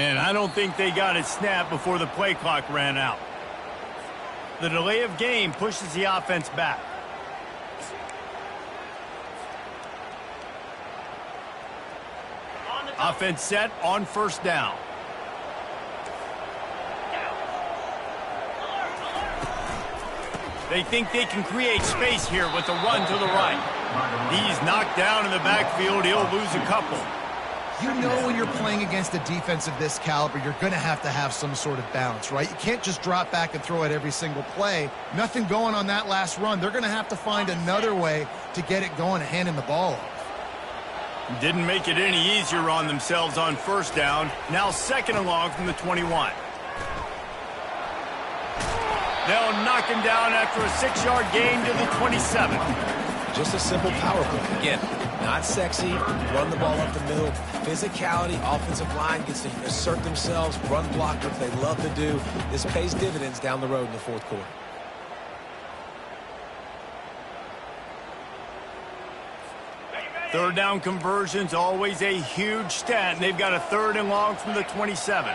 And I don't think they got it snapped before the play clock ran out. The delay of game pushes the offense back. Offense set on first down. They think they can create space here with a run to the right. He's knocked down in the backfield. He'll lose a couple. You know when you're playing against a defense of this caliber, you're going to have some sort of balance, right? You can't just drop back and throw it every single play. Nothing going on that last run. They're going to have to find another way to get it going and handing the ball off. Didn't make it any easier on themselves on first down. Now second and long from the 21. They'll knock him down after a 6-yard gain to the 27. Just a simple power play. Again, not sexy, run the ball up the middle. Physicality, offensive line gets to assert themselves, run block, what they love to do. This pays dividends down the road in the fourth quarter. Third down conversion's always a huge stat, and they've got a third and long from the 27.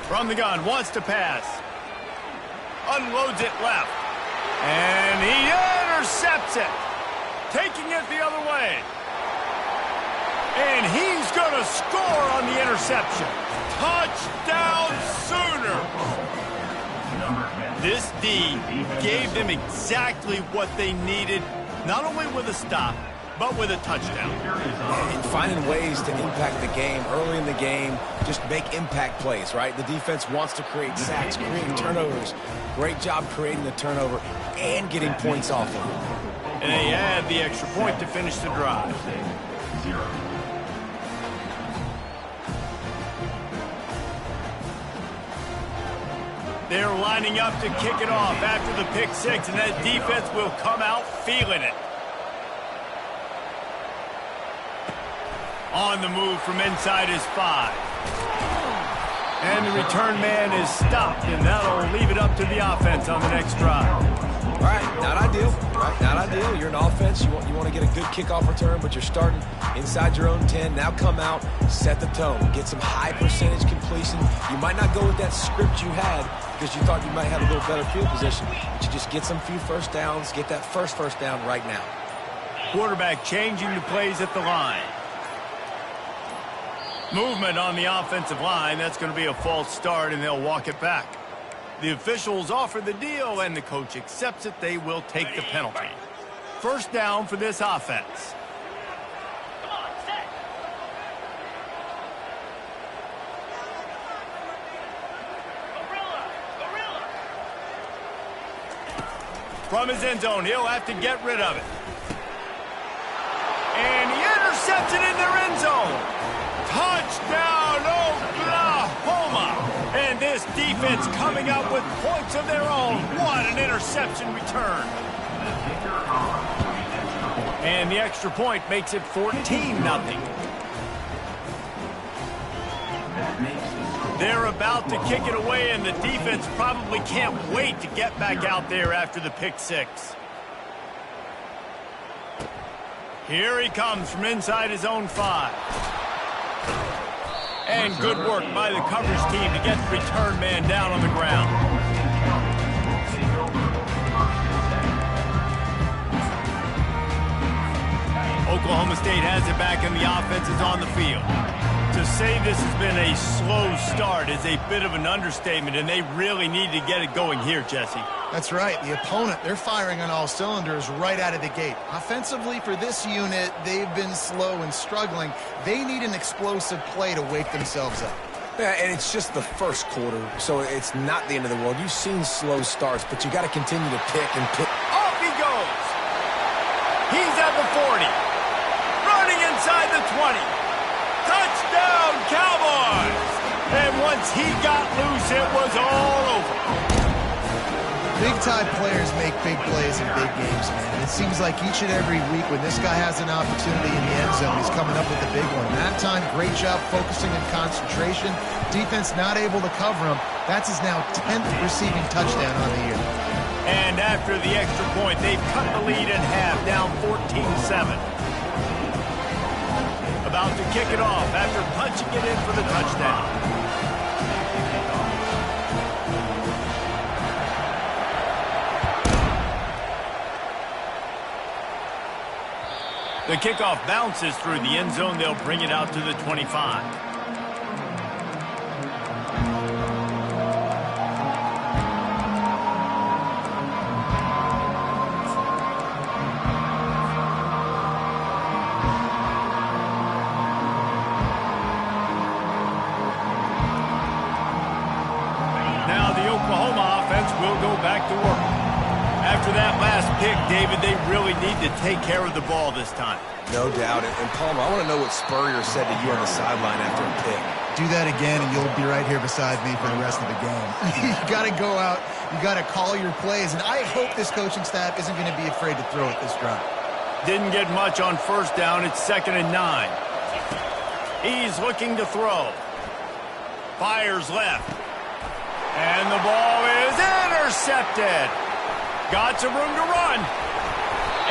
From the gun, wants to pass. Unloads it left. And he intercepts it. Taking it the other way. And he's going to score on the interception. Touchdown Sooners! This D gave them exactly what they needed, not only with a stop, but with a touchdown. And finding ways to impact the game early in the game, just make impact plays, right? The defense wants to create sacks, create turnovers. Great job creating the turnover and getting points off of it. And they add the extra point to finish the drive. They're lining up to kick it off after the pick six, and that defense will come out feeling it. On the move from inside his 5. And the return man is stopped, and that'll leave it up to the offense on the next drive. All right, not ideal. Right, not ideal. You're an offense. You want to get a good kickoff return, but you're starting inside your own 10. Now come out, set the tone, get some high percentage completion. You might not go with that script you had because you thought you might have a little better field position, but you just get some few first downs, get that first down right now. Quarterback changing the plays at the line. Movement on the offensive line. That's going to be a false start, and they'll walk it back. The officials offer the deal, and the coach accepts it. They will take the penalty. First down for this offense. From his end zone, he'll have to get rid of it. And he intercepts it in their end zone. Touchdown, Oklahoma! And this defense coming up with points of their own. What an interception return. And the extra point makes it 14-0. They're about to kick it away, and the defense probably can't wait to get back out there after the pick six. Here he comes from inside his own 5. And good work by the coverage team to get the return man down on the ground. Oklahoma State has it back and the offense is on the field. To say this has been a slow start is a bit of an understatement, and they really need to get it going here, Jesse. That's right. The opponent, they're firing on all cylinders right out of the gate. Offensively for this unit, they've been slow and struggling. They need an explosive play to wake themselves up. Yeah, and it's just the first quarter, so it's not the end of the world. You've seen slow starts, but you got to continue to pick and pick. Off he goes. He's at the 40. Running inside the 20. Touchdown, Cowboys! And once he got loose, it was all over. Big-time players make big plays in big games, man. And it seems like each and every week when this guy has an opportunity in the end zone, he's coming up with a big one. That time, great job focusing and concentration. Defense not able to cover him. That's his now 10th receiving touchdown on the year. And after the extra point, they've cut the lead in half, down 14-7. About to kick it off after punching it in for the touchdown. The kickoff bounces through the end zone. They'll bring it out to the 25. Will go back to work. After that last pick, David, they really need to take care of the ball this time. No doubt. And Palmer, I want to know what Spurrier said to you on the sideline after a pick. Do that again, and you'll be right here beside me for the rest of the game. You got to go out. You got to call your plays. And I hope this coaching staff isn't going to be afraid to throw it this drive. Didn't get much on first down. It's 2nd and 9. He's looking to throw. Fires left. And the ball is intercepted. Got some room to run.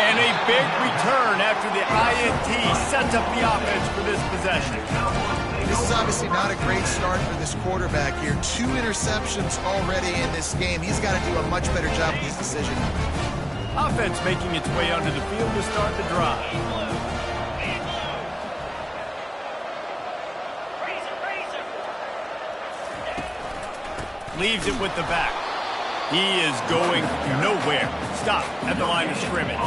And a big return after the INT sets up the offense for this possession. This is obviously not a great start for this quarterback here. 2 interceptions already in this game. He's got to do a much better job with his decision. Offense making its way onto the field to start the drive. Leaves it with the back. He is going nowhere. Stop at the line of scrimmage.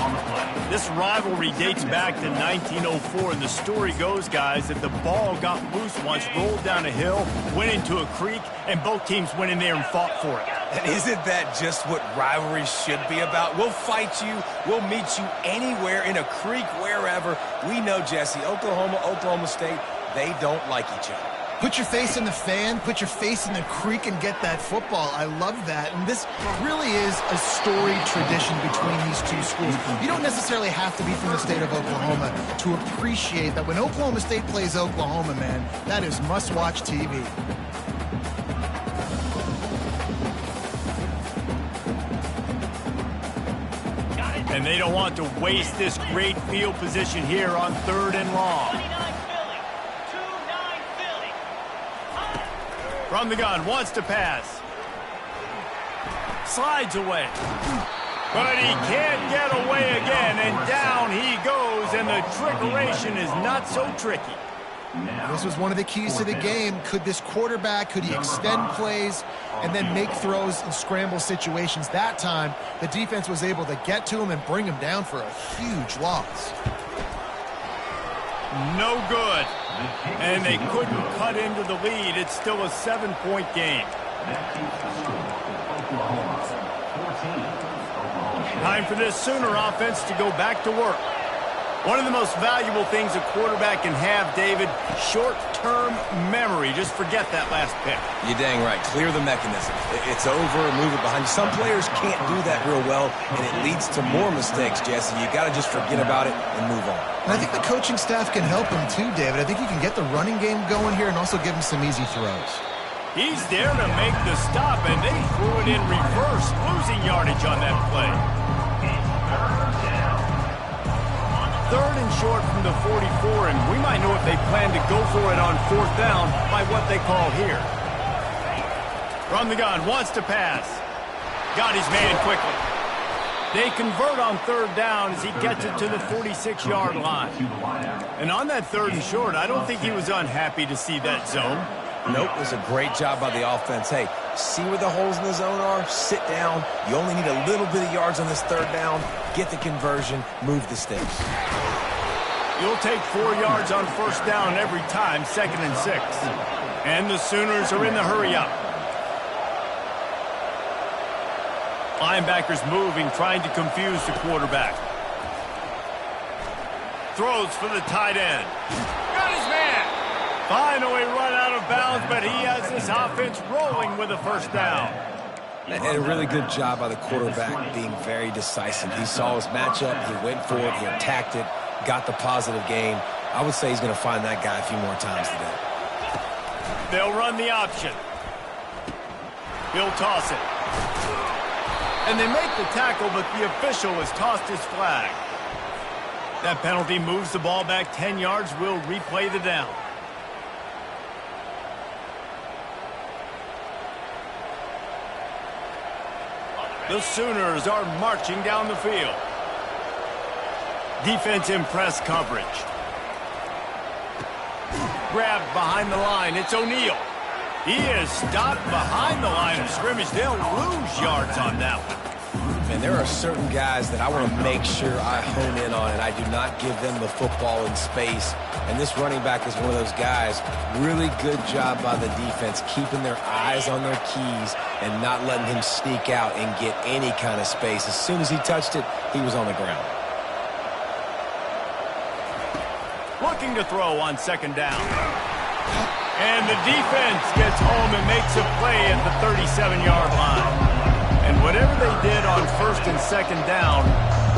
This rivalry dates back to 1904, and the story goes, guys, that the ball got loose once, rolled down a hill, went into a creek, and both teams went in there and fought for it. And isn't that just what rivalry should be about? We'll fight you. We'll meet you anywhere, in a creek, wherever. We know, Jesse, Oklahoma, Oklahoma State, they don't like each other. Put your face in the fan, put your face in the creek, and get that football. I love that. And this really is a storied tradition between these two schools. You don't necessarily have to be from the state of Oklahoma to appreciate that when Oklahoma State plays Oklahoma, man, that is must-watch TV. And they don't want to waste this great field position here on 3rd and long. From the gun, wants to pass. Slides away. But he can't get away again, and down he goes, and the trickeration is not so tricky. This was one of the keys to the game. Could this quarterback, could he extend plays and then make throws in scramble situations? That time, the defense was able to get to him and bring him down for a huge loss. No good. And they couldn't cut into the lead. It's still a 7-point game. Time for this Sooner offense to go back to work. One of the most valuable things a quarterback can have, David, short-term memory. Just forget that last pick. You're dang right. Clear the mechanism. It's over, move it behind you. Some players can't do that real well, and it leads to more mistakes, Jesse. You got to just forget about it and move on. And I think the coaching staff can help him too, David. I think he can get the running game going here and also give him some easy throws. He's there to make the stop, and they threw it in reverse, losing yardage on that play. 3rd and short from the 44, and we might know if they plan to go for it on 4th down by what they call here. From the gun, wants to pass. Got his man quickly. They convert on 3rd down as he gets it to the 46-yard line. And on that 3rd and short, I don't think he was unhappy to see that zone. Nope, it was a great job by the offense. Hey, see where the holes in the zone are? Sit down. You only need a little bit of yards on this 3rd down. Get the conversion. Move the sticks. You'll take 4 yards on 1st down every time, 2nd and 6. And the Sooners are in the hurry-up. Linebackers moving, trying to confuse the quarterback. Throws for the tight end. Got his man. Finally run out of bounds, but he has this offense rolling with a 1st down. And a really good job by the quarterback being very decisive. He saw his matchup, he went for it, he attacked it, got the positive gain. I would say he's going to find that guy a few more times today. They'll run the option. He'll toss it. And they make the tackle, but the official has tossed his flag. That penalty moves the ball back 10 yards. We'll replay the down. The Sooners are marching down the field. Defense in press coverage. Grabbed behind the line. It's O'Neal. He is stopped behind the line of scrimmage. They'll lose yards on that one. And there are certain guys that I want to make sure I hone in on, and I do not give them the football in space. And this running back is one of those guys. Really good job by the defense, keeping their eyes on their keys and not letting him sneak out and get any kind of space. As soon as he touched it, he was on the ground. Looking to throw on second down. And the defense gets home and makes a play at the 37-yard line. And whatever they did on first and second down,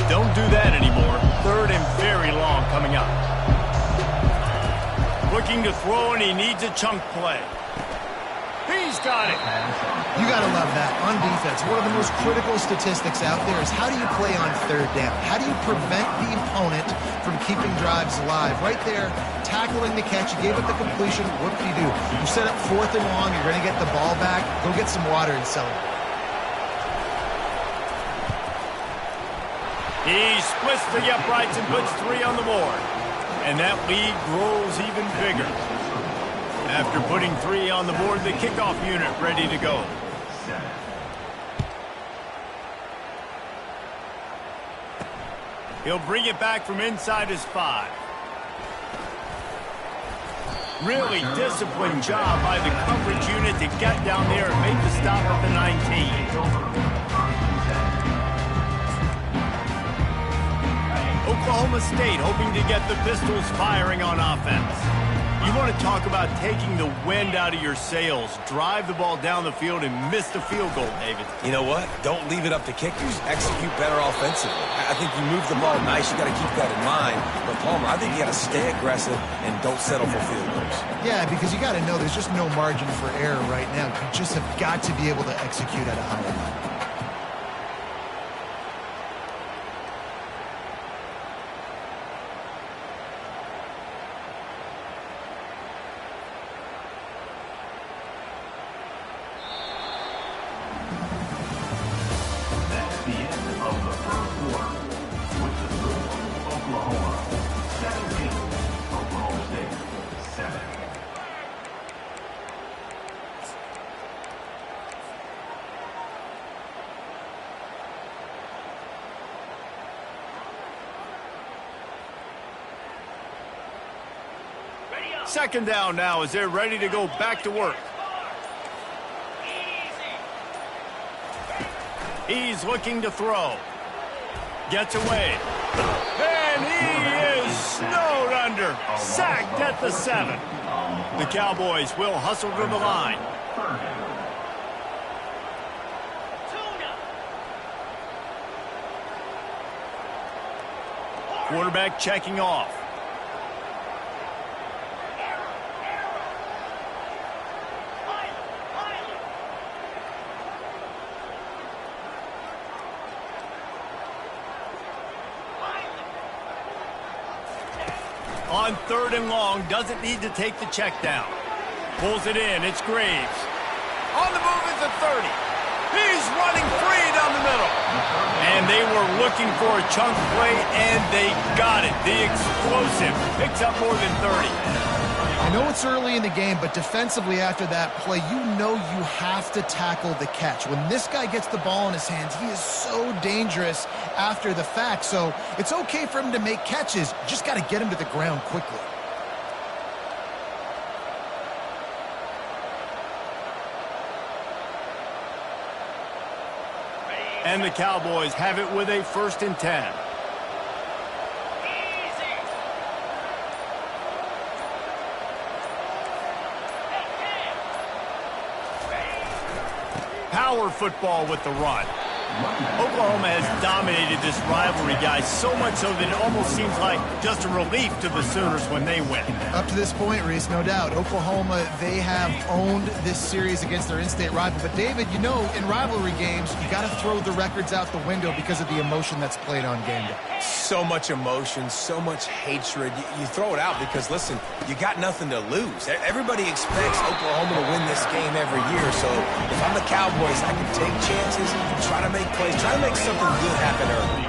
don't do that anymore. Third and very long coming up. Looking to throw, and he needs a chunk play. He's got it. You got to love that. On defense, one of the most critical statistics out there is how do you play on third down? How do you prevent the opponent from keeping drives alive? Right there, tackling the catch. You gave up the completion. What do? You set up fourth and long. You're going to get the ball back. Go get some water and celebrate. He splits the uprights and puts 3 on the board. And that lead grows even bigger. After putting 3 on the board, the kickoff unit ready to go. He'll bring it back from inside his 5. Really disciplined job by the coverage unit to get down there and make the stop at the 19. Oklahoma State hoping to get the Pistols firing on offense. You want to talk about taking the wind out of your sails. Drive the ball down the field and miss the field goal, David. You know what? Don't leave it up to kickers. Execute better offensively. I think you move the ball nice. You got to keep that in mind. But, Palmer, I think you got to stay aggressive and don't settle for field goals. Yeah, because you got to know there's just no margin for error right now. You just have got to be able to execute at a high level. Second down now as they're ready to go back to work. He's looking to throw. Gets away. And he is snowed under. Sacked at the 7. The Cowboys will hustle to the line. Quarterback checking off. On third and long, doesn't need to take the check down. Pulls it in, it's Graves. On the move is the 30. He's running free down the middle. And they were looking for a chunk play, and they got it. The explosive picks up more than 30. I know it's early in the game, but defensively after that play, you know you have to tackle the catch. When this guy gets the ball in his hands, he is so dangerous after the fact. So it's okay for him to make catches. You just got to get him to the ground quickly. And the Cowboys have it with a 1st and 10. Power football with the run. Oklahoma has dominated this rivalry, guys, so much so that it almost seems like just a relief to the Sooners when they win. Up to this point, Reese, no doubt, Oklahoma, they have owned this series against their in-state rival. But, David, you know, in rivalry games, you got to throw the records out the window because of the emotion that's played on game day. So much emotion, so much hatred. You throw it out because, listen, you got nothing to lose. Everybody expects Oklahoma to win this game every year. So if I'm the Cowboys, I can take chances, try to make plays, try to make something good happen early.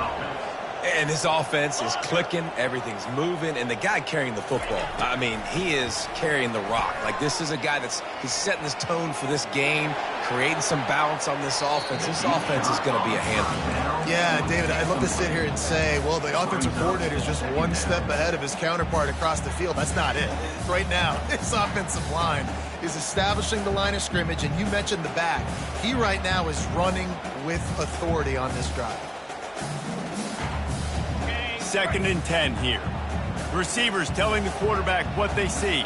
And this offense is clicking, everything's moving, and the guy carrying the football, I mean, he is carrying the rock. Like, this is a guy he's setting this tone for this game, creating some balance on this offense. This offense is going to be a handful. Yeah, David, I'd love to sit here and say, well, the offensive coordinator is just one step ahead of his counterpart across the field. That's not it. Right now, this offensive line is establishing the line of scrimmage, and you mentioned the back. He right now is running with authority on this drive. 2nd and 10 here. Receivers telling the quarterback what they see.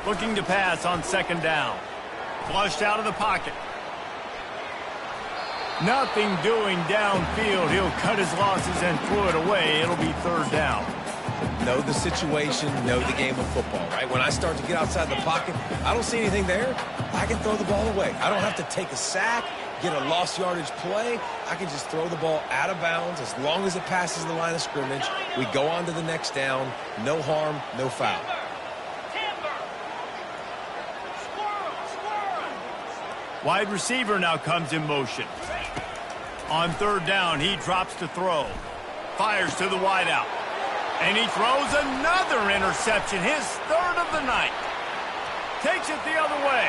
Looking to pass on 2nd down. Flushed out of the pocket. Nothing doing downfield. He'll cut his losses and throw it away. It'll be 3rd down. Know the situation, know the game of football, right? When I start to get outside the pocket, I don't see anything there, I can throw the ball away. I don't have to take a sack, get a lost yardage play. I can just throw the ball out of bounds as long as it passes the line of scrimmage. We go on to the next down. No harm, no foul. Wide receiver now comes in motion. On 3rd down, he drops to throw. Fires to the wideout. And he throws another interception, his 3rd of the night. Takes it the other way.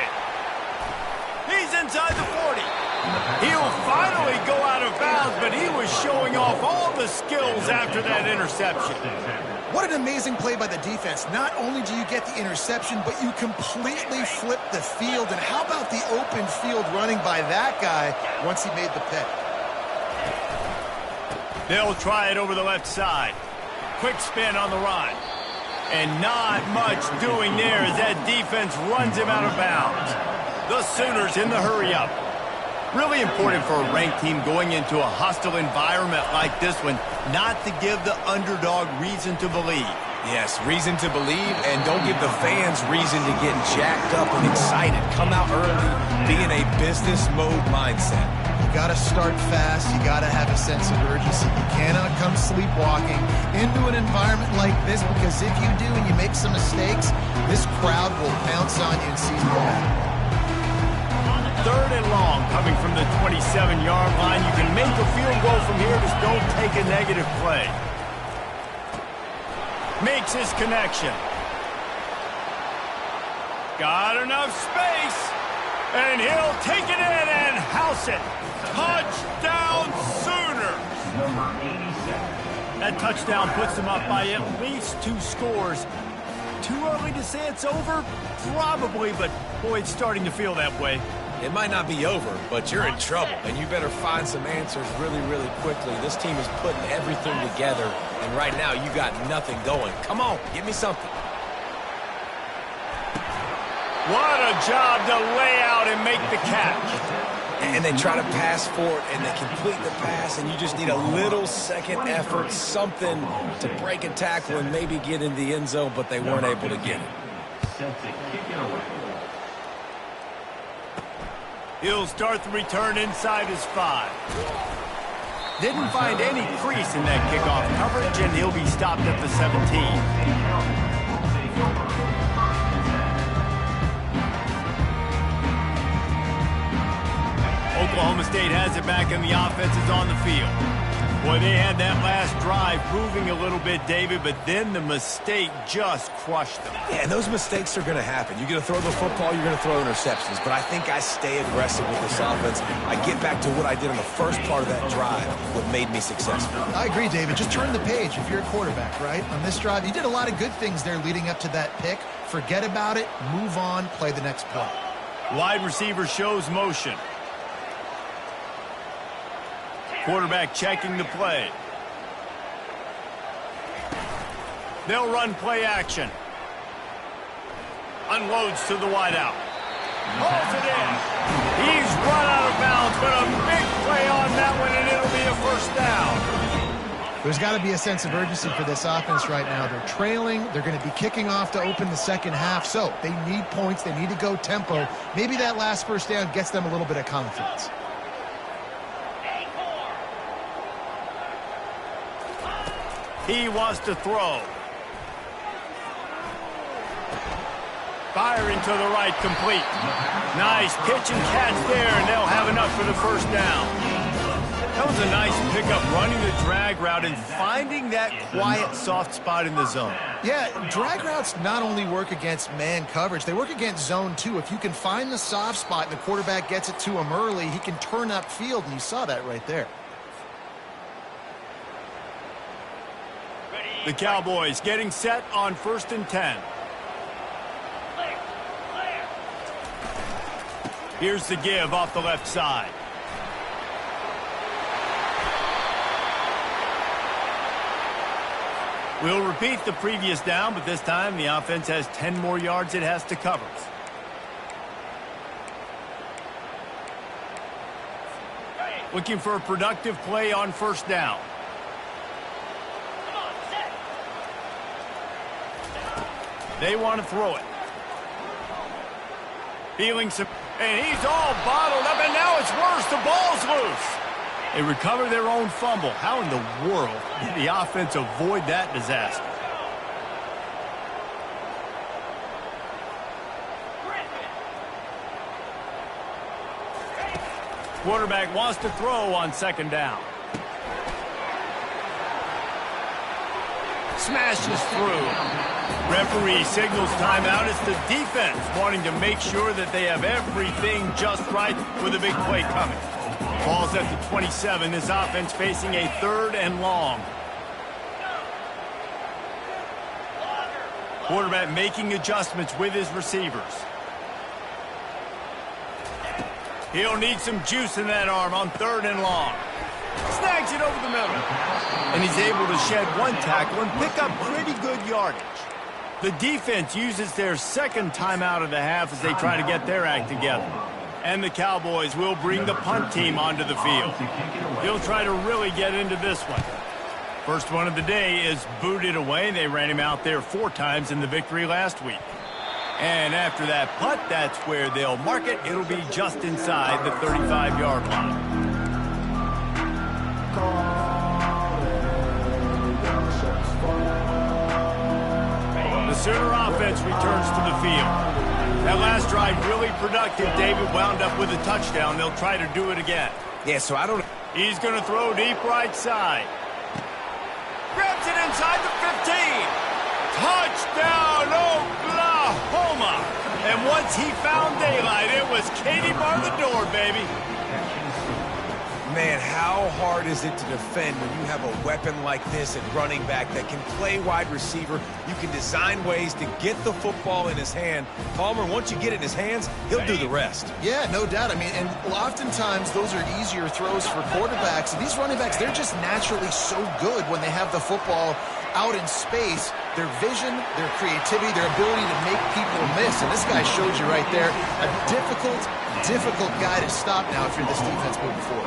He's inside the 40. He'll finally go out of bounds, but he was showing off all the skills after that interception. What an amazing play by the defense. Not only do you get the interception, but you completely flip the field. And how about the open field running by that guy once he made the pick? They'll try it over the left side. Quick spin on the run. And not much doing there as that defense runs him out of bounds. The Sooners in the hurry-up. Really important for a ranked team going into a hostile environment like this one not to give the underdog reason to believe. Yes, reason to believe, and don't give the fans reason to get jacked up and excited. Come out early, be in a business mode mindset. You got to start fast. You got to have a sense of urgency. You cannot come sleepwalking into an environment like this, because if you do and you make some mistakes, this crowd will pounce on you and seize momentum. 3rd and long coming from the 27-yard line. You can make a field goal from here, just don't take a negative play. Makes his connection. Got enough space. And he'll take it in and house it. Touchdown Sooners. That touchdown puts them up by at least 2 scores. Too early to say it's over? Probably, but boy, it's starting to feel that way. It might not be over, but you're in trouble, and you better find some answers really, really quickly. This team is putting everything together, and right now you got nothing going. Come on, give me something. What a job to lay out and make the catch. And they try to pass for it, and they complete the pass, and you just need a little second effort, something to break a tackle and maybe get in the end zone, but they weren't able to get it. He'll start the return inside his 5. Didn't find any crease in that kickoff coverage, and he'll be stopped at the 17. Oklahoma State has it back, and the offense is on the field. Boy, they had that last drive moving a little bit, David, but then the mistake just crushed them. Yeah, and those mistakes are going to happen. You're going to throw the football, you're going to throw interceptions, but I think I stay aggressive with this offense. I get back to what I did in the first part of that drive, what made me successful. I agree, David. Just turn the page if you're a quarterback, right? On this drive, you did a lot of good things there leading up to that pick. Forget about it, move on, play the next play. Wide receiver shows motion. Quarterback checking the play. They'll run play action. Unloads to the wideout. Pulls it in. He's run out of bounds, but a big play on that one, and it'll be a first down. There's got to be a sense of urgency for this offense right now. They're trailing. They're going to be kicking off to open the second half, so they need points. They need to go tempo. Maybe that last first down gets them a little bit of confidence. He wants to throw. Firing to the right, complete. Nice pitch and catch there, and they'll have enough for the first down. That was a nice pickup, running the drag route and finding that quiet, soft spot in the zone. Yeah, drag routes not only work against man coverage, they work against zone too. If you can find the soft spot and the quarterback gets it to him early, he can turn upfield, and you saw that right there. The Cowboys getting set on 1st and 10. Here's the give off the left side. We'll repeat the previous down, but this time the offense has 10 more yards it has to cover. Looking for a productive play on first down. They want to throw it. Feeling some, and he's all bottled up, and now it's worse. The ball's loose. They recover their own fumble. How in the world did the offense avoid that disaster? Quarterback wants to throw on second down. Smashes through. Referee signals timeout. It's the defense wanting to make sure that they have everything just right with a big play coming. Ball's at the 27. This offense facing a 3rd and long. Quarterback making adjustments with his receivers. He'll need some juice in that arm on 3rd and long. Snags it over the middle. And he's able to shed one tackle and pick up pretty good yardage. The defense uses their second timeout of the half as they try to get their act together. And the Cowboys will bring the punt team onto the field. He'll try to really get into this one. First one of the day is booted away. They ran him out there 4 times in the victory last week. And after that punt, that's where they'll mark it. It'll be just inside the 35-yard line. The Sooner offense returns to the field. That last drive really productive. David wound up with a touchdown. They'll try to do it again. Yeah, so I don't... He's going to throw deep right side. Grabs it inside the 15. Touchdown, Oklahoma. And once he found daylight, it was Katie bar the door, baby. Man, how hard is it to defend when you have a weapon like this at running back that can play wide receiver? You can design ways to get the football in his hand. Palmer, once you get it in his hands, he'll do the rest. Yeah, no doubt. I mean, and oftentimes those are easier throws for quarterbacks. And these running backs, they're just naturally so good when they have the football out in space. Their vision, their creativity, their ability to make people miss. And this guy showed you right there a difficult guy to stop now if you're this defense moving forward.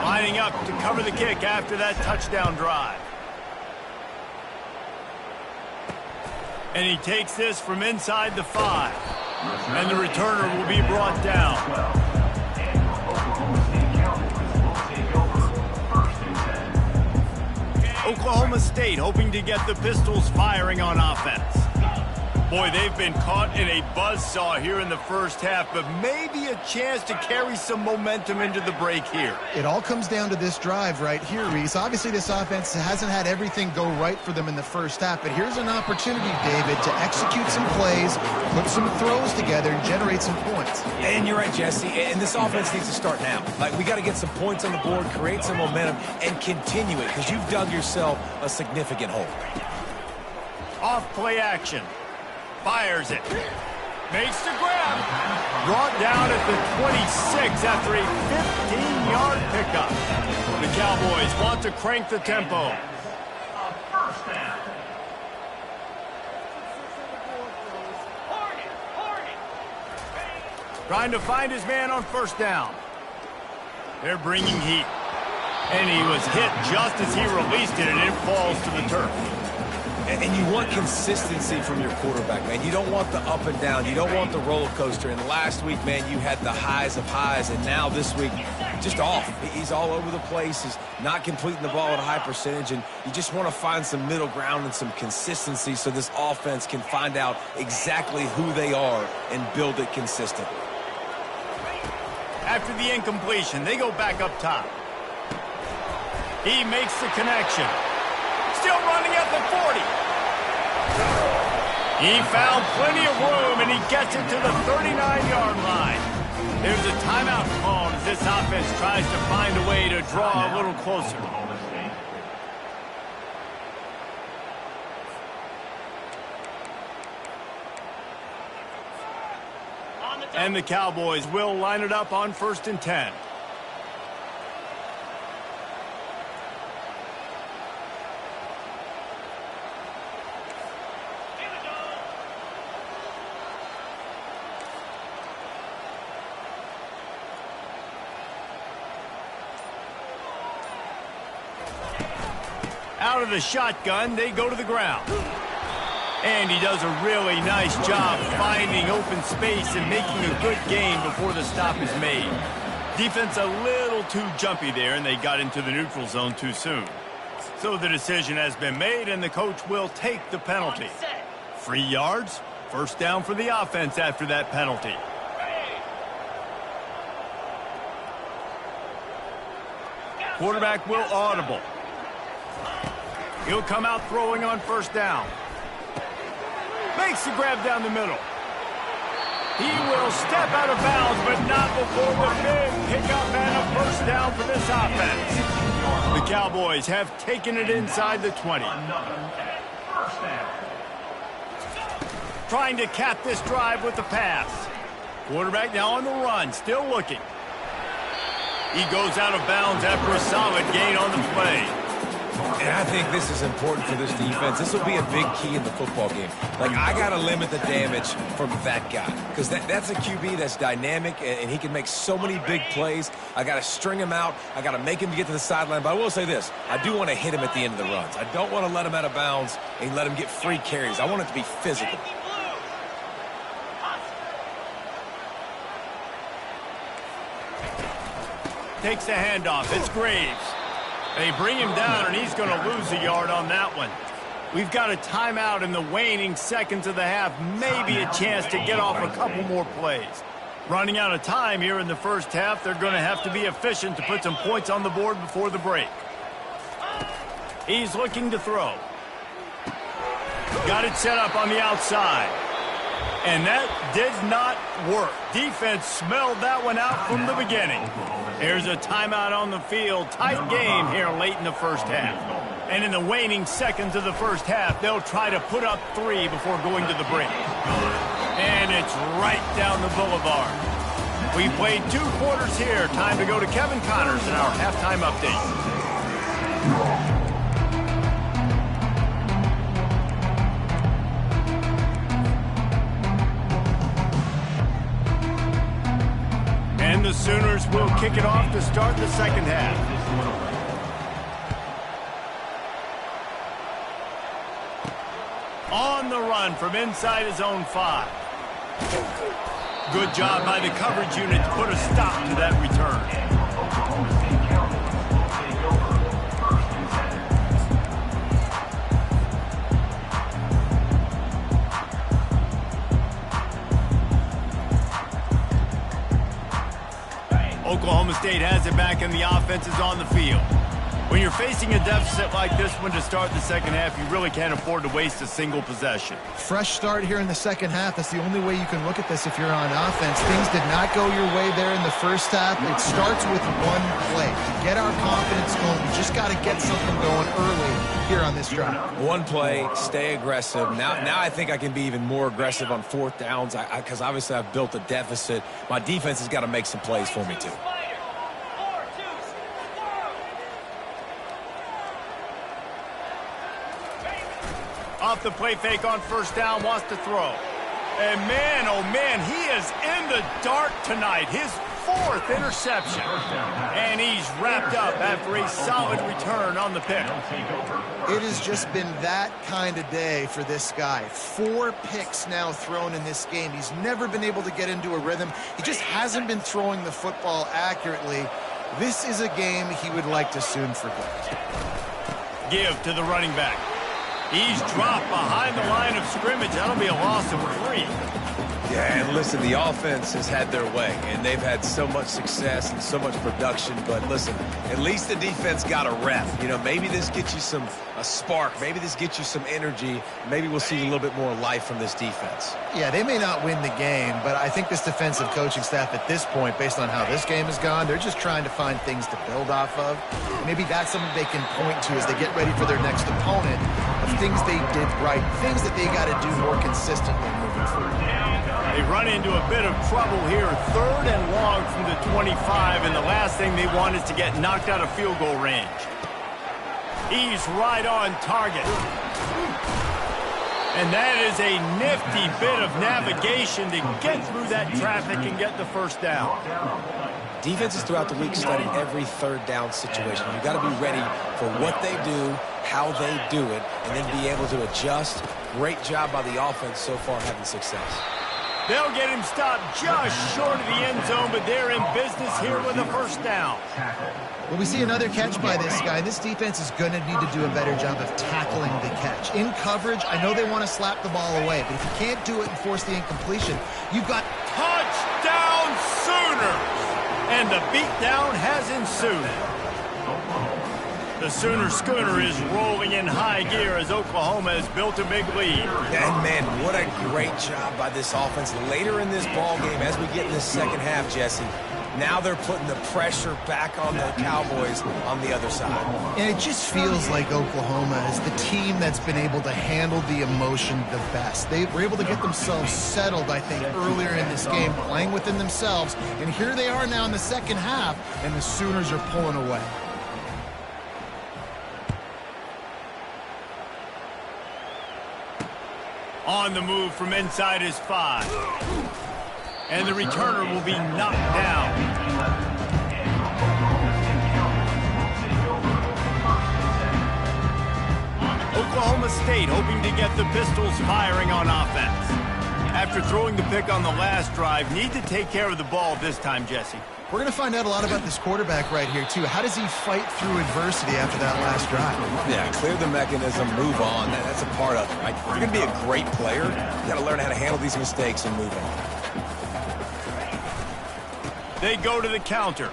Lining up to cover the kick after that touchdown drive. And he takes this from inside the 5. And the returner will be brought down. Oklahoma State hoping to get the Pistols firing on offense. Boy, they've been caught in a buzzsaw here in the first half, but maybe a chance to carry some momentum into the break here. It all comes down to this drive right here, Reese. Obviously, this offense hasn't had everything go right for them in the first half, but here's an opportunity, David, to execute some plays, put some throws together, and generate some points. And you're right, Jesse, and this offense needs to start now. Like, we got to get some points on the board, create some momentum, and continue it, because you've dug yourself a significant hole. Off play action. Fires it. Makes the grab. Brought down at the 26 after a 15-yard pickup. The Cowboys want to crank the tempo. Trying to find his man on first down. They're bringing heat. And he was hit just as he released it, and it falls to the turf. And you want consistency from your quarterback, man. You don't want the up and down. You don't want the roller coaster. And last week, man, you had the highs of highs, and now this week, just off. He's all over the place. He's not completing the ball at a high percentage, and you just want to find some middle ground and some consistency so this offense can find out exactly who they are and build it consistently. After the incompletion, they go back up top. He makes the connection. Still running at the 40. He found plenty of room, and he gets it to the 39-yard line. There's a timeout called as this offense tries to find a way to draw a little closer. And the Cowboys will line it up on 1st and 10. Out of the shotgun, they go to the ground. And he does a really nice job finding open space and making a good gain before the stop is made. Defense a little too jumpy there, and they got into the neutral zone too soon. So the decision has been made, and the coach will take the penalty. 3 yards, first down for the offense after that penalty. Quarterback will audible. He'll come out throwing on first down. Makes the grab down the middle. He will step out of bounds, but not before the big pickup and a first down for this offense. The Cowboys have taken it inside the 20. Trying to cap this drive with the pass. Quarterback now on the run, still looking. He goes out of bounds after a solid gain on the play. And I think this is important for this defense. This will be a big key in the football game. Like, I got to limit the damage from that guy because that's a QB that's dynamic, and he can make so many big plays. I got to string him out. I got to make him get to the sideline. But I will say this. I do want to hit him at the end of the runs. I don't want to let him out of bounds and let him get free carries. I want it to be physical. Takes the handoff. It's Graves. They bring him down, and he's going to lose a yard on that one. We've got a timeout in the waning seconds of the half. Maybe a chance to get off a couple more plays. Running out of time here in the first half. They're going to have to be efficient to put some points on the board before the break. He's looking to throw. Got it set up on the outside. And that did not work. Defense smelled that one out from the beginning. There's a timeout on the field. Tight game here late in the first half. And in the waning seconds of the first half, they'll try to put up 3 before going to the break. And it's right down the boulevard. We played 2 quarters here. Time to go to Kevin Connors in our halftime update. And the Sooners will kick it off to start the second half. On the run from inside his own 5. Good job by the coverage unit to put a stop to that return. Oklahoma State has it back and the offense is on the field. When you're facing a deficit like this one to start the second half, you really can't afford to waste a single possession. Fresh start here in the second half. That's the only way you can look at this if you're on offense. Things did not go your way there in the first half. It starts with one play. To get our confidence going, we just got to get something going early here on this drive. One play, stay aggressive. Now I think I can be even more aggressive on 4th downs because obviously I've built a deficit. My defense has got to make some plays for me too. Off the play fake on first down, wants to throw. And man, oh man, he is in the dark tonight. His 4th interception. And he's wrapped up after a solid return on the pick. It has just been that kind of day for this guy. 4 picks now thrown in this game. He's never been able to get into a rhythm. He just hasn't been throwing the football accurately. This is a game he would like to soon forget. Give to the running back. He's dropped behind the line of scrimmage. That'll be a loss of 3. Yeah, and listen, the offense has had their way, and they've had so much success and so much production. But listen, at least the defense got a rep. You know, maybe this gets you a spark. Maybe this gets you some energy. Maybe we'll see a little bit more life from this defense. Yeah, they may not win the game, but I think this defensive coaching staff at this point, based on how this game has gone, they're just trying to find things to build off of. Maybe that's something they can point to as they get ready for their next opponent, of things they did right, things that they got to do more consistently moving forward. They run into a bit of trouble here. 3rd and long from the 25, and the last thing they want is to get knocked out of field goal range. He's right on target. And that is a nifty bit of navigation to get through that traffic and get the first down. Defenses throughout the week study every 3rd down situation. You've got to be ready for what they do, how they do it, and then be able to adjust. Great job by the offense so far having success. They'll get him stopped just short of the end zone, but they're in business here with a first down. Well, we see another catch by this guy. This defense is going to need to do a better job of tackling the catch. In coverage, I know they want to slap the ball away, but if you can't do it and force the incompletion, you've got touchdown Sooners! And the beatdown has ensued. The Sooner schooner is rolling in high gear as Oklahoma has built a big lead. And, man, what a great job by this offense later in this ball game as we get in the second half, Jesse. Now they're putting the pressure back on the Cowboys on the other side. And it just feels like Oklahoma is the team that's been able to handle the emotion the best. They were able to get themselves settled, I think, earlier in this game, playing within themselves. And here they are now in the second half, and the Sooners are pulling away. On the move from inside his 5. And the returner will be knocked down. Oklahoma State hoping to get the Pistols firing on offense. After throwing the pick on the last drive, need to take care of the ball this time, Jesse. We're going to find out a lot about this quarterback right here, too. How does he fight through adversity after that last drive? Yeah, clear the mechanism, move on. That's a part of it, right? If you're going to be a great player, you got to learn how to handle these mistakes and move on. They go to the counter.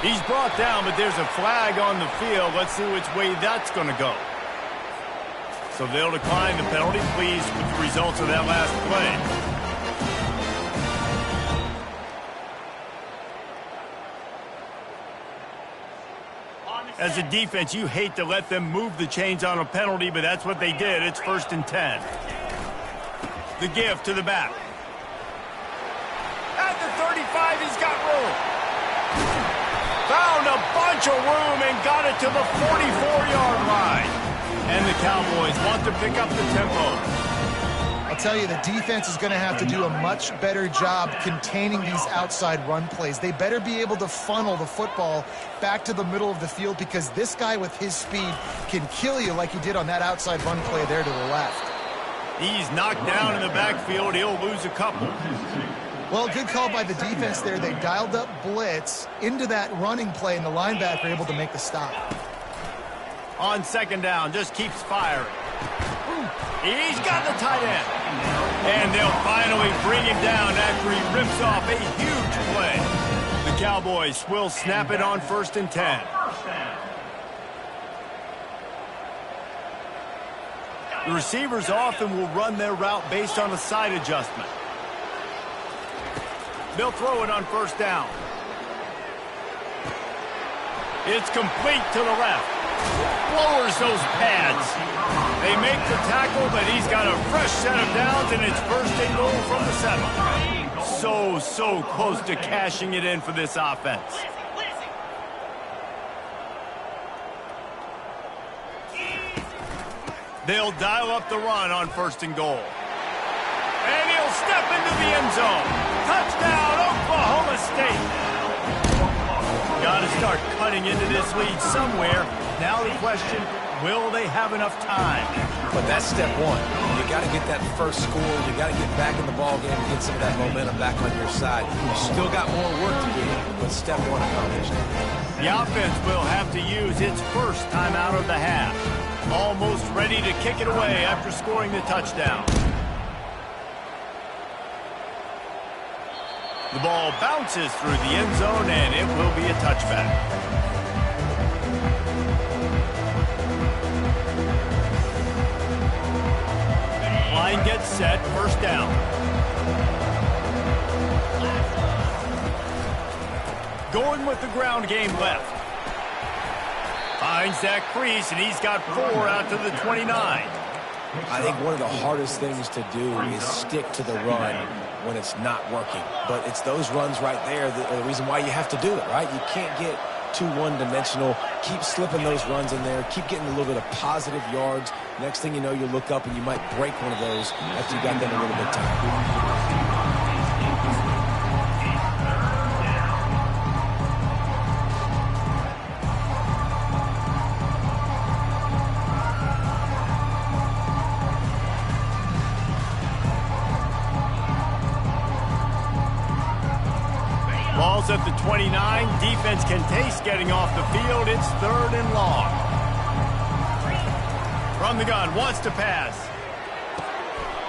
He's brought down, but there's a flag on the field. Let's see which way that's going to go. So they'll decline the penalty. Pleased with the results of that last play. As a defense, you hate to let them move the chains on a penalty, but that's what they did. It's 1st and 10. The give to the back. At the 35, he's got room. Found a bunch of room and got it to the 44-yard line. And the Cowboys want to pick up the tempo. I'll tell you, the defense is going to have to do a much better job containing these outside run plays. They better be able to funnel the football back to the middle of the field, because this guy with his speed can kill you like he did on that outside run play there to the left. He's knocked down in the backfield. He'll lose a couple. Well, good call by the defense there. They dialed up blitz into that running play, and the linebacker able to make the stop. On 2nd down, just keeps firing. He's got the tight end. And they'll finally bring him down after he rips off a huge play. The Cowboys will snap it on 1st and 10. The receivers often will run their route based on a side adjustment. They'll throw it on 1st down. It's complete to the left. Lowers those pads. They make the tackle, but he's got a fresh set of downs, and it's 1st and goal from the 7. So close to cashing it in for this offense. They'll dial up the run on 1st and goal. And he'll step into the end zone. Touchdown, Oklahoma State. Got to start cutting into this lead somewhere. Now the question, will they have enough time? But that's step one. You got to get that first score. You got to get back in the ball game and get some of that momentum back on your side. You still got more work to do, but step one accomplished. The offense will have to use its first time out of the half. Almost ready to kick it away after scoring the touchdown. The ball bounces through the end zone, and it will be a touchback. Line gets set, 1st down. Going with the ground game left. Finds that crease, and he's got 4 out to the 29. I think one of the hardest things to do is stick to the run when it's not working. But it's those runs right there that are the reason why you have to do it, right? You can't get too one-dimensional. Keep slipping those runs in there. Keep getting a little bit of positive yards. Next thing you know, you look up and you might break one of those after you got them a little bit tired. Ball's at the 29. Defense can taste getting off the field. It's 3rd and long. From the gun, wants to pass.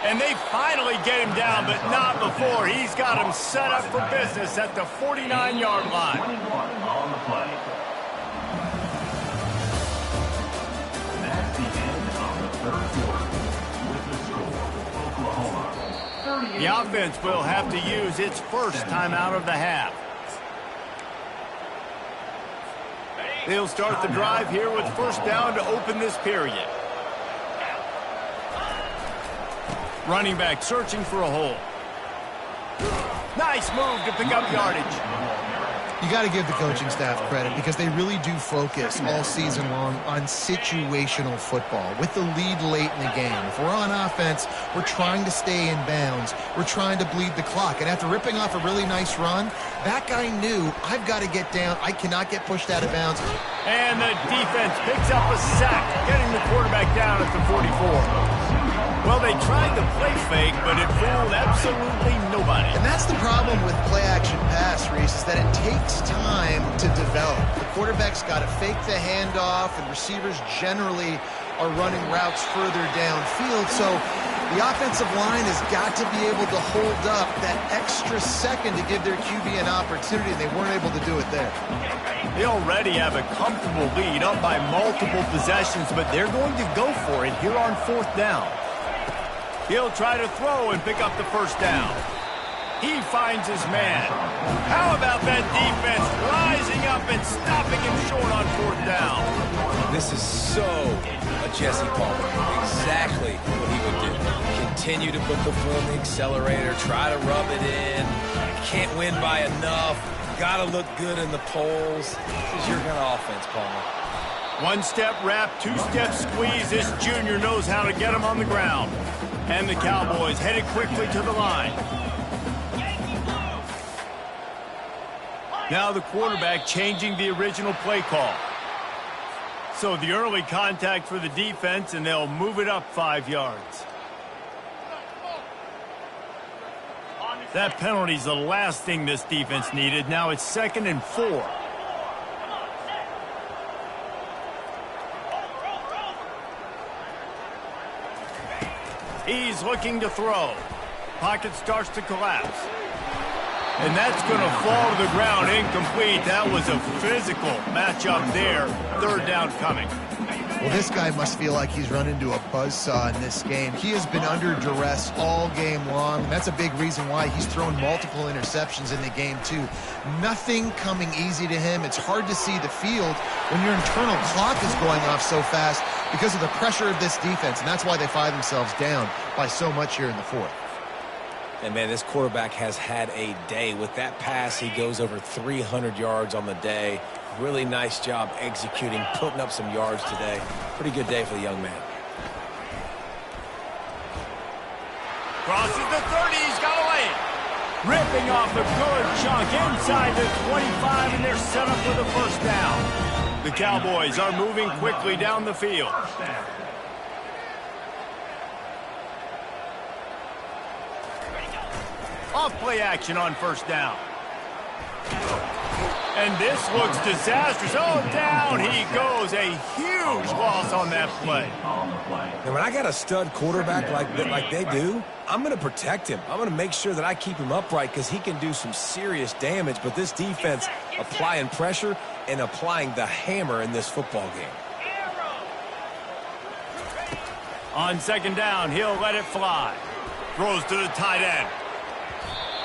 And they finally get him down, but not before. He's got him set up for business at the 49-yard line. That's the end of the 3rd quarter. With the score, Oklahoma. The offense will have to use its first time out of the half. They'll start the drive here with 1st down to open this period. Running back searching for a hole. Nice move to pick up yardage. You got to give the coaching staff credit because they really do focus all season long on situational football with the lead late in the game. If we're on offense, we're trying to stay in bounds. We're trying to bleed the clock. And after ripping off a really nice run, that guy knew, I've got to get down. I cannot get pushed out of bounds. And the defense picks up a sack, getting the quarterback down at the 44. Well, they tried to play fake, but it fooled absolutely nobody. And that's the problem with play-action pass, Reese, is that it takes time to develop. The quarterback's got to fake the handoff, and receivers generally are running routes further downfield. So the offensive line has got to be able to hold up that extra second to give their QB an opportunity, and they weren't able to do it there. They already have a comfortable lead up by multiple possessions, but they're going to go for it here on 4th down. He'll try to throw and pick up the 1st down. He finds his man. How about that defense rising up and stopping him short on 4th down? This is so a Jesse Palmer. Exactly what he would do. Continue to put the foot on the accelerator, try to rub it in. Can't win by enough. Got to look good in the polls. This is your kind of offense, Palmer. 1-step wrap, 2-step squeeze. This junior knows how to get him on the ground. And the Cowboys headed quickly to the line. Now the quarterback changing the original play call. So the early contact for the defense, and they'll move it up 5 yards. That penalty's the last thing this defense needed. Now it's 2nd and 4. He's looking to throw. Pocket starts to collapse. And that's going to fall to the ground incomplete. That was a physical matchup there. 3rd down coming. Well, this guy must feel like he's run into a buzzsaw in this game. He has been under duress all game long. That's a big reason why he's thrown multiple interceptions in the game, too. Nothing coming easy to him. It's hard to see the field when your internal clock is going off so fast because of the pressure of this defense, and that's why they find themselves down by so much here in the 4th. And, man, this quarterback has had a day. With that pass, he goes over 300 yards on the day. Really nice job executing, putting up some yards today. Pretty good day for the young man. Crosses the 30, he's got a lane. Ripping off a good chunk inside the 25, and they're set up for the first down. The Cowboys are moving quickly down the field. Off play action on first down. And this looks disastrous. Oh, down he goes. A huge loss on that play. And when I got a stud quarterback like they do, I'm going to protect him. I'm going to make sure that I keep him upright because he can do some serious damage. But this defense applying pressure and applying the hammer in this football game. On second down, he'll let it fly. Throws to the tight end.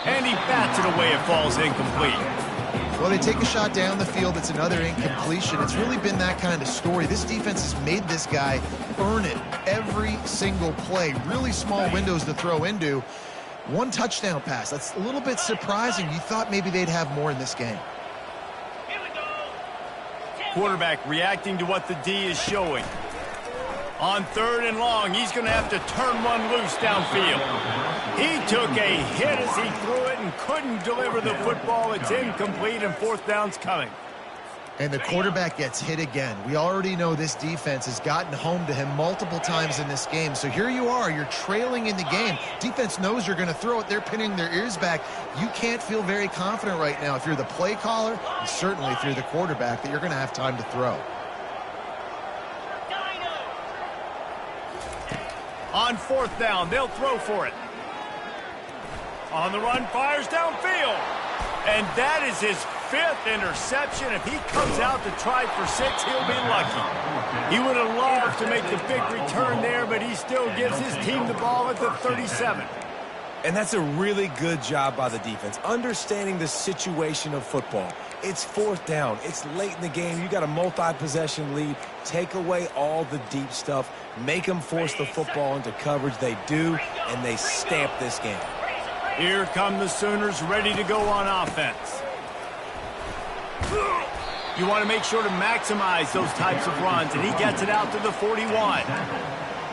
And he bats it away. It falls incomplete. Well, they take a shot down the field. It's another incompletion. It's really been that kind of story. This defense has made this guy earn it every single play. Really small windows to throw into. One touchdown pass. That's a little bit surprising. You thought maybe they'd have more in this game. Quarterback reacting to what the D is showing. On third and long, he's going to have to turn one loose downfield. He took a hit as he threw it and couldn't deliver the football. It's incomplete, and fourth down's coming. And the quarterback gets hit again. We already know this defense has gotten home to him multiple times in this game. So here you are. You're trailing in the game. Defense knows you're going to throw it. They're pinning their ears back. You can't feel very confident right now if you're the play caller, and certainly if you're the quarterback, that you're going to have time to throw. On fourth down, they'll throw for it. On the run, fires downfield. And that is his fifth interception. If he comes out to try for 6, he'll be lucky. He would have loved to make the big return there, but he still gives his team the ball at the 37. And that's a really good job by the defense, understanding the situation of football. It's fourth down. It's late in the game. You got a multi-possession lead. Take away all the deep stuff. Make them force the football into coverage. They do, and they stamp this game. Here come the Sooners ready to go on offense. You want to make sure to maximize those types of runs, and he gets it out to the 41.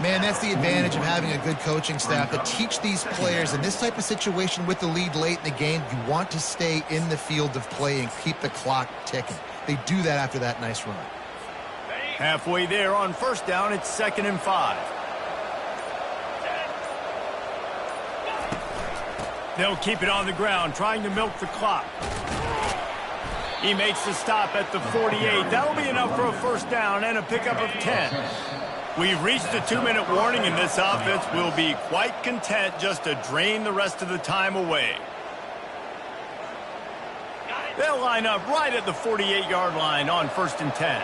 Man, that's the advantage of having a good coaching staff to teach these players in this type of situation with the lead late in the game. You want to stay in the field of play and keep the clock ticking. They do that after that nice run. Halfway there on first down, it's 2nd and 5. They'll keep it on the ground, trying to milk the clock. He makes the stop at the 48. That'll be enough for a first down and a pickup of 10. We've reached the 2-minute warning, and this offense will be quite content just to drain the rest of the time away. They'll line up right at the 48-yard line on 1st and 10.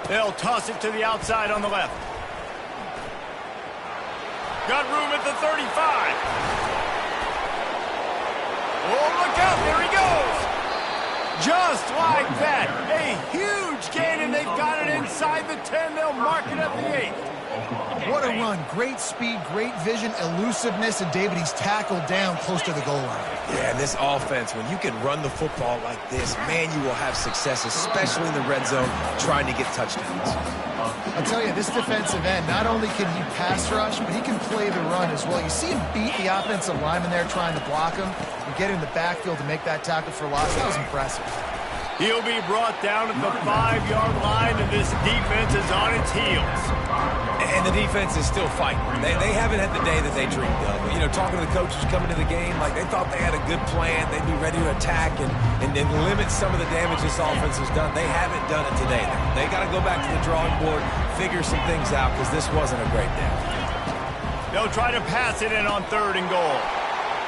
They'll toss it to the outside on the left. Got room at the 35. Oh, look out, there he goes. Just like that, a huge gain, and they've got it inside the 10. They'll mark it at the 8. What a run. Great speed, great vision, elusiveness, and David, he's tackled down close to the goal line. Yeah, and this offense, when you can run the football like this, man, you will have success, especially in the red zone, trying to get touchdowns. I'll tell you, this defensive end, not only can he pass rush, but he can play the run as well. You see him beat the offensive lineman there trying to block him and get in the backfield to make that tackle for loss. That was impressive. He'll be brought down at the 5-yard line, and this defense is on its heels. And the defense is still fighting. They haven't had the day that they dreamed of. You know, talking to the coaches coming to the game, like they thought they had a good plan. They'd be ready to attack and limit some of the damage this offense has done. They haven't done it today. They got to go back to the drawing board, figure some things out, because this wasn't a great day. They'll try to pass it in on 3rd and goal.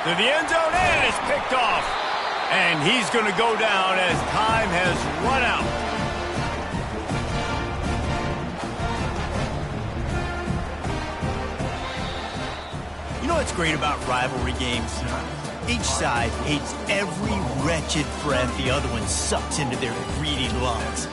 To the end zone, and it's picked off. And he's going to go down as time has run out. You know what's great about rivalry games? Each side hates every wretched breath the other one sucks into their greedy lungs.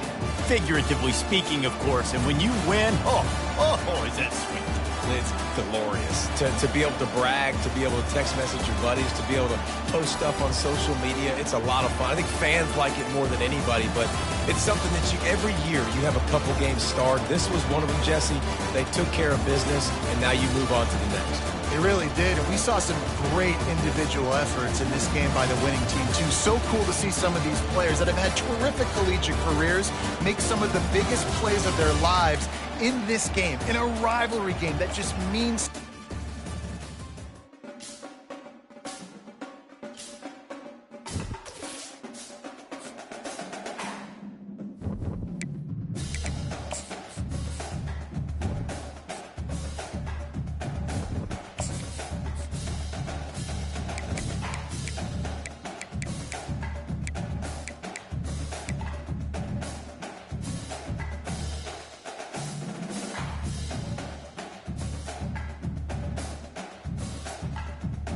Figuratively speaking, of course, and when you win, oh, is that sweet. It's glorious to be able to brag, to be able to text message your buddies, to be able to post stuff on social media. It's a lot of fun. I think fans like it more than anybody, but it's something that every year you have a couple games starred. This was one of them, Jesse. They took care of business, and now you move on to the next. They really did, and we saw some great individual efforts in this game by the winning team, too. So cool to see some of these players that have had terrific collegiate careers make some of the biggest plays of their lives in this game, in a rivalry game that just means